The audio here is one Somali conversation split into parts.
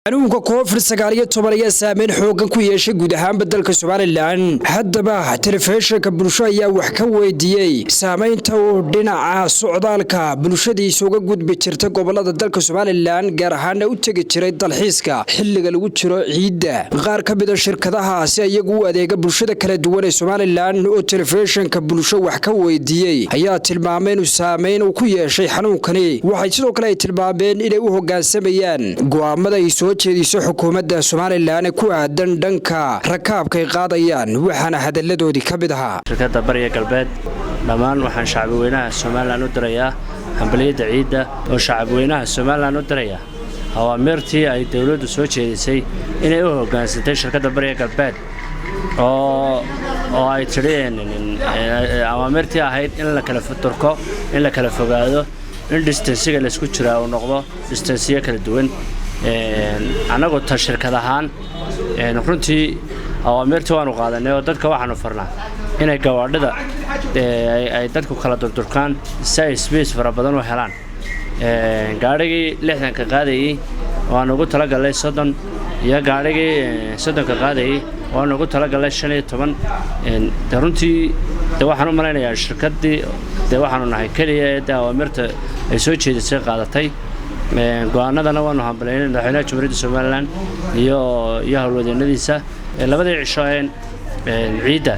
xanuunka COVID-19 ayaa saameyn xooggan ku yeeshay guud ahaan dalka Soomaaliland. Haddaba telefishinka bulsho ayaa wax ka weydiiyay saameynta uu dhinaca socdaalka bulshadiisa uga gudbi jirtay gobolada dalka Soomaaliland, gaar ahaan u tagi jiray dalxiiska xilliga lagu jiro ciidda. Qaar ka mid ah shirkadahaasi iyagu u adeega bulshada kala duwan ee Soomaaliland oo telefishinka bulsho wax ka weydiiyay ayaa tilmaamay inuu saameyn ku yeeshay xanuunkani. Waxay sidoo kale tilmaameen inay u hoggaansamayaan go'aamada ay soo jeediso xukuumadda Soomaaliland ku aadan dhanka rakaabka ay qaadayaan, waxaana hadalladoodii ka mid ahaa shirkadda Bariga Galbeed. Dhammaan waxaan shacbi weynaha Soomaaliland u dirayaa hambaliyada ciidda oo shacbi weynaha Soomaaliland u diraya awaamirtii ay dawladdu soo jeedisay inay u hoggaansatay shirkadda Bariga Galbeed oo ay tireen awaamirtii ahayd in la kala turko, in la kala fogaado, in distance-ga la isku jira uu noqdo distance kala duwan. anagu ta shirkad ahaan runtii awaamirtii waanu qaadanay oo dadka waxaanu farnaa inay gawaadhida ay dadku kala durkaan si ay space fara badan u helaan. gaadhigii 60 ka qaadayay waan ugu talagalay 30 iyo gaadhigii 30 ka qaadayay waan ugu talagalay 15. runtii waxaan u maleynayaa shirkaddii waxaanu nahay kaliya ee awaamirta ay soo jeedisay qaadatay. go'aanadana waanu hambalyeynay madaxweynaha Jamhuuriyadda Soomaaliland iyo howlwadeennadiisa labadii cisho ciidda.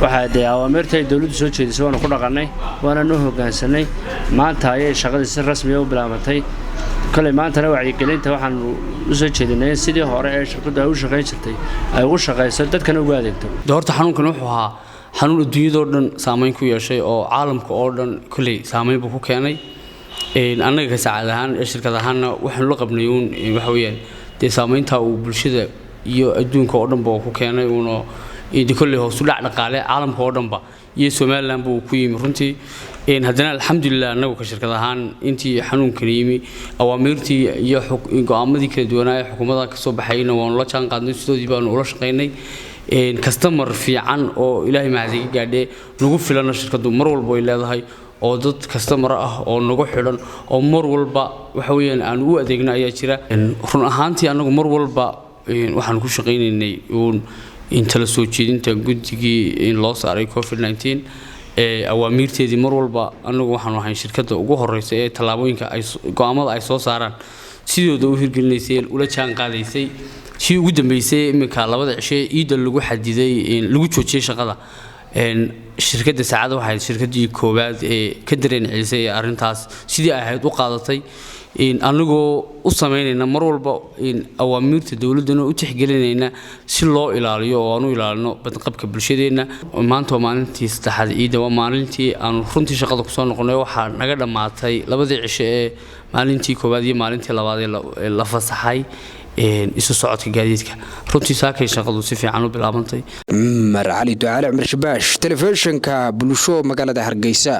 waxaa awaamirta ay dawladdu soo jeedisay waanu ku dhaqannay, waana u hoggaansanay. maanta ayay shaqadii si rasmi ah u bilaabantay. kale maantana wacyigelinta waxaan u soo jeedinay sidii hore ee shirkaddu ay u shaqayn jirtay ay ugu shaqayso dadkana ugu adeegto. Horta xanuunkan wuxuu ahaa xanuun adduunyada oo dhan saameyn ku yeeshay oo caalamka oo dhan kulli saameyn buu ku keenay. annaga ka saacad ahaan shirkad ahaanna waxaan la qabnay waxa weeyaan saameynta uu bulshada iyo adduunka oo dhanba ku keenay kulli hoos u dhac dhaqaale caalamka oo dhanba iyo Soomaaliland buu ku yimi runtii. haddana alxamdulillah annagu ka shirkad ahaan intii xanuunkan yimi awaamirtii iyo go'aamadii kala duwanaa ee xukuumadda ka soo baxayna waanu la jaan qaadnay, sidoodii baanu ula shaqaynay. customer fiican oo Ilaahay mahadiga gaadhay nagu filan shirkaddu mar walba ay leedahay oo dad customer ah oo nagu xidhan oo mar walba waxa weeyaan aan u adeegna ayaa jira. run ahaantii anagu mar walba waxaan ku shaqaynaynay inta la soo jeedinta guddigii in loo saaray COVID-19 awaamirteedii mar walba anagu waxaan ahay shirkadda ugu horeysa ee talaabooyinka ay go'aamada ay soo saaraan sidooda u hirgelinaysay ula jaan qaadaysay. si ugu dambeysay iminka labada cisho ciidda lagu xadiday lagu joojiyay shaqada. shirkadda saacada waxay shirkaddii koowaad ee ka dareen celisay arrintaas sidii ay ahayd u qaadatay. anagoo u sameynayna mar walba awaamirta dawladana u tixgelinayna si loo ilaaliyo oo aanu ilaalino badqabka bulshadeena. maanta waa maalintii saddexaad ciidda, waa maalintii aan runtii shaqada ku soo noqonay. waxaa naga dhamaatay labadii cisho ee maalintii koowaad iyo maalintii labaad ee la fasaxay isu socodka gaadiidka. runtii saakay shaqadu si fiican u bilaabantay. Mar Ali Ducaale Umar Shabash, telefishinka bulsho magaalada Hargeysa.